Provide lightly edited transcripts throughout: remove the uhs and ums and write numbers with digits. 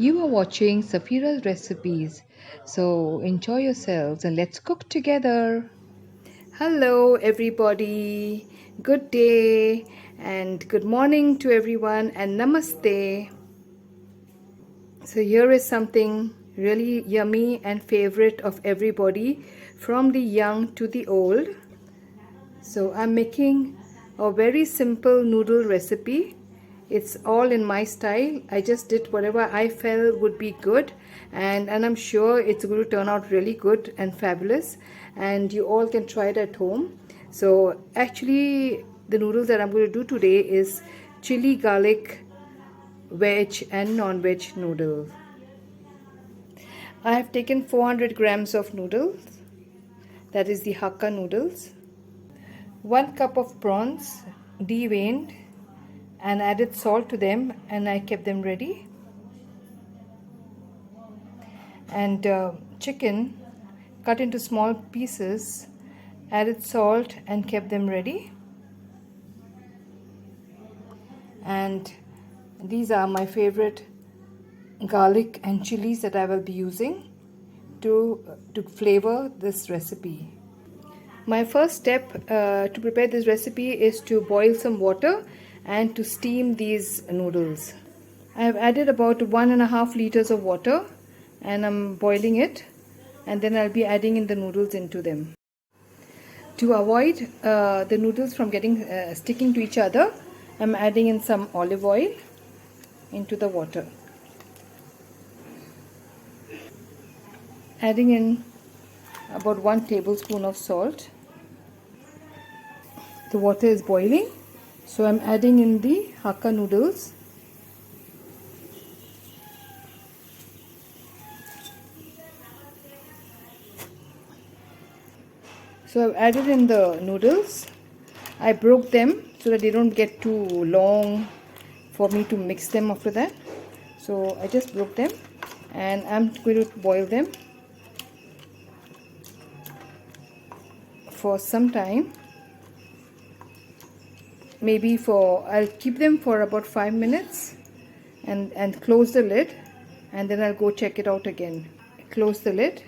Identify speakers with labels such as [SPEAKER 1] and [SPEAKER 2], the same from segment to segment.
[SPEAKER 1] You are watching Safira's recipes. So enjoy yourselves and let's cook together. Hello, everybody. Good day and good morning to everyone, and namaste. So, here is something really yummy and favorite of everybody, from the young to the old. So I'm making a very simple noodle recipe. It's all in my style. I just did whatever I felt would be good, and I'm sure it's going to turn out really good and fabulous, and you all can try it at home. So actually the noodles that I'm going to do today is chili garlic veg and non-veg noodles. I have taken 400 grams of noodles, that is the Hakka noodles. 1 cup of prawns deveined and added salt to them, and I kept them ready. And chicken cut into small pieces, added salt and kept them ready. And these are my favorite garlic and chilies that I will be using to flavor this recipe. My first step to prepare this recipe is to boil some water and to steam these noodles. I have added about 1.5 liters of water and I'm boiling it, and then I'll be adding in the noodles into them. To avoid the noodles from getting sticking to each other, I'm adding in some olive oil into the water. Adding in about 1 tablespoon of salt. The water is boiling, so I'm adding in the Hakka noodles. So I've added in the noodles. I broke them so that they don't get too long for me to mix them after that. So I just broke them and I'm going to boil them for some time. I'll keep them for about 5 minutes and close the lid, and then I'll go check it out again. Close the lid.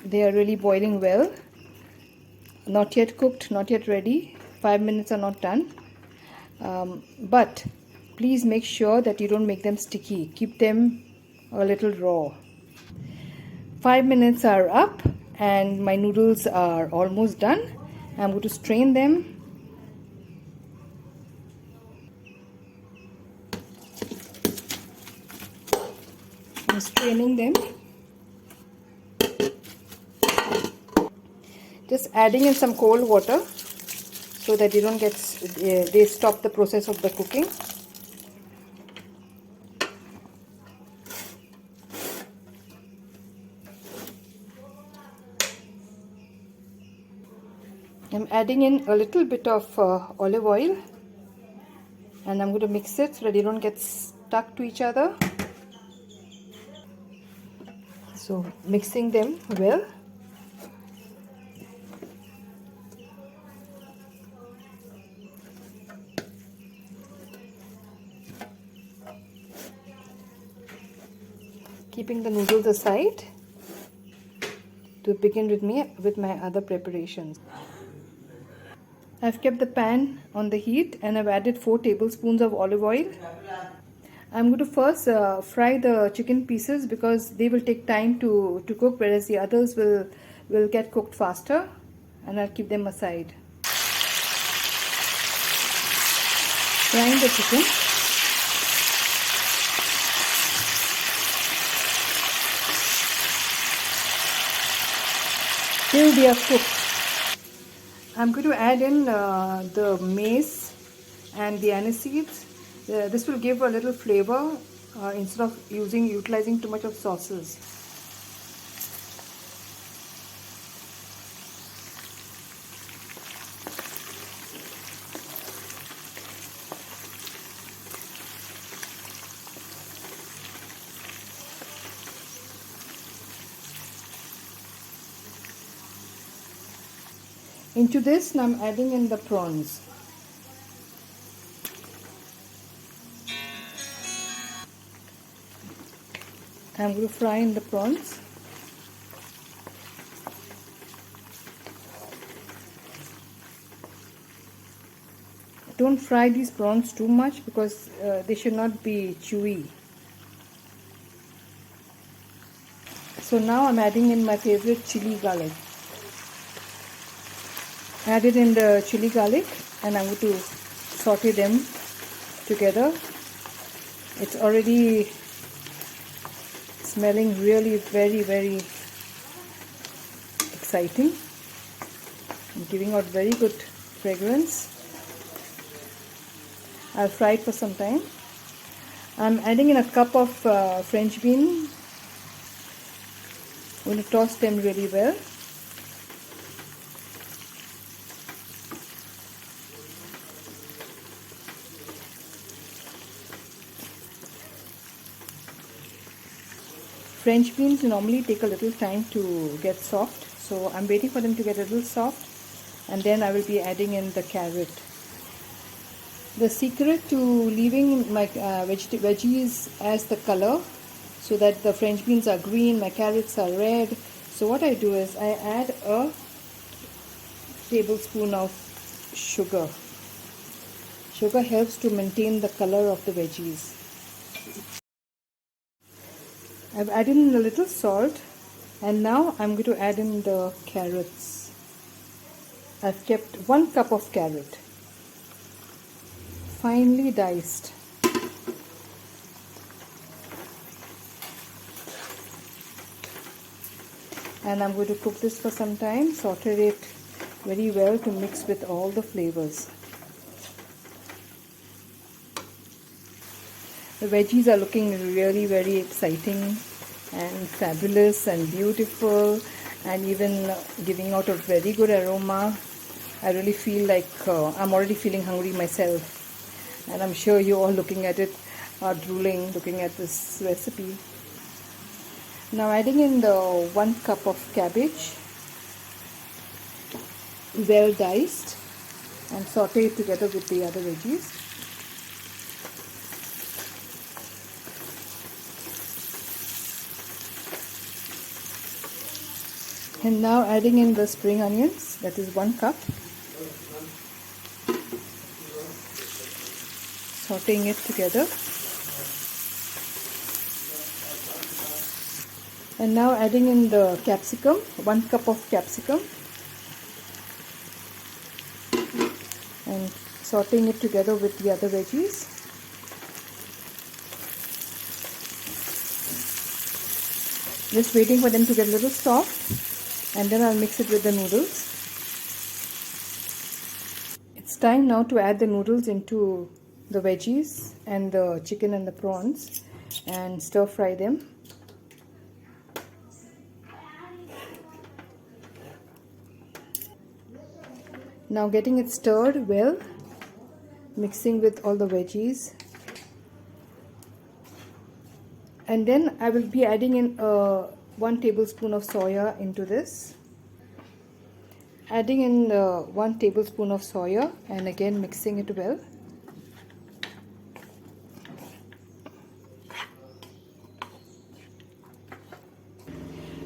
[SPEAKER 1] They are really boiling well. Not yet cooked, not yet ready. 5 minutes are not done. But please make sure that you don't make them sticky. Keep them a little raw. 5 minutes are up and my noodles are almost done. I'm going to strain them. I'm straining them. Just adding in some cold water so that they stop the process of the cooking. I'm adding in a little bit of olive oil, and I'm going to mix it so that they don't get stuck to each other. So mixing them well. Keeping the noodles aside to begin with my other preparations. I've kept the pan on the heat and I've added 4 tablespoons of olive oil. I'm going to first fry the chicken pieces because they will take time to cook, whereas the others will get cooked faster, and I'll keep them aside. Frying the chicken. Till they are cooked. I'm going to add in the mace and the anise seeds. This will give a little flavor instead of utilizing too much of sauces. Into this, now I'm adding in the prawns. I'm going to fry in the prawns. Don't fry these prawns too much because they should not be chewy. So now I'm adding in my favorite chili garlic. Add it in the chili garlic and I'm going to saute them together. It's already smelling really very exciting and giving out very good fragrance. I'll fry it for some time. I'm adding in a cup of French bean. I'm going to toss them really well. French beans normally take a little time to get soft, so I'm waiting for them to get a little soft and then I will be adding in the carrot. The secret to leaving my veggies as the color so that the French beans are green, my carrots are red. So what I do is I add a tablespoon of sugar. Sugar helps to maintain the color of the veggies. I've added in a little salt and now I'm going to add in the carrots. I've kept 1 cup of carrot, finely diced. And I'm going to cook this for some time, saute it very well to mix with all the flavors. The veggies are looking really very exciting and fabulous and beautiful and even giving out a very good aroma. I really feel like I'm already feeling hungry myself, and I'm sure you all looking at it are drooling looking at this recipe. Now adding in the 1 cup of cabbage, well diced, and saute it together with the other veggies. And now adding in the spring onions, that is 1 cup. Sauteing it together. And now adding in the capsicum, 1 cup of capsicum. And sauteing it together with the other veggies. Just waiting for them to get a little soft. And then I'll mix it with the noodles. It's time now to add the noodles into the veggies and the chicken and the prawns and stir fry them. Now getting it stirred well, mixing with all the veggies. And then I will be adding in 1 tablespoon of soya into this. Adding in 1 tablespoon of soya and again mixing it well.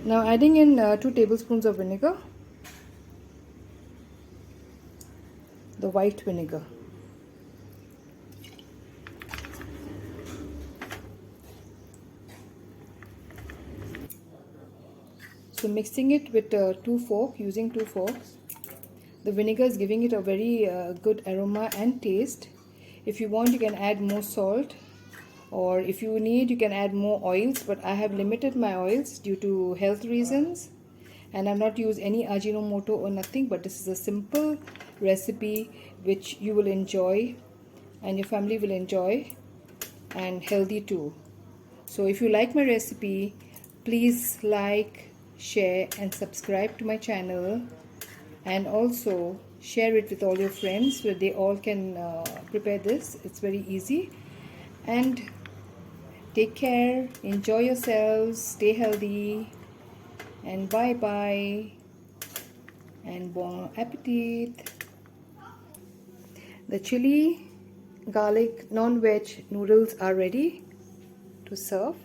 [SPEAKER 1] Now adding in 2 tablespoons of vinegar, the white vinegar. So mixing it with using 2 forks. The vinegar is giving it a very good aroma and taste. If you want, you can add more salt, or if you need, you can add more oils, but I have limited my oils due to health reasons, and I've not used any Ajinomoto or nothing, but this is a simple recipe which you will enjoy and your family will enjoy, and healthy too. So if you like my recipe, please like, share and subscribe to my channel, and also share it with all your friends so they all can prepare this. It's very easy. And take care, enjoy yourselves, stay healthy, and bye bye and bon appetit. The chili garlic non-veg noodles are ready to serve.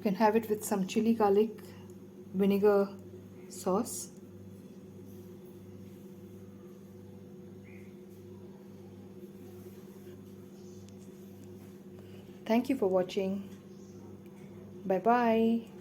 [SPEAKER 1] You can have it with some chili garlic vinegar sauce. Thank you for watching. Bye bye.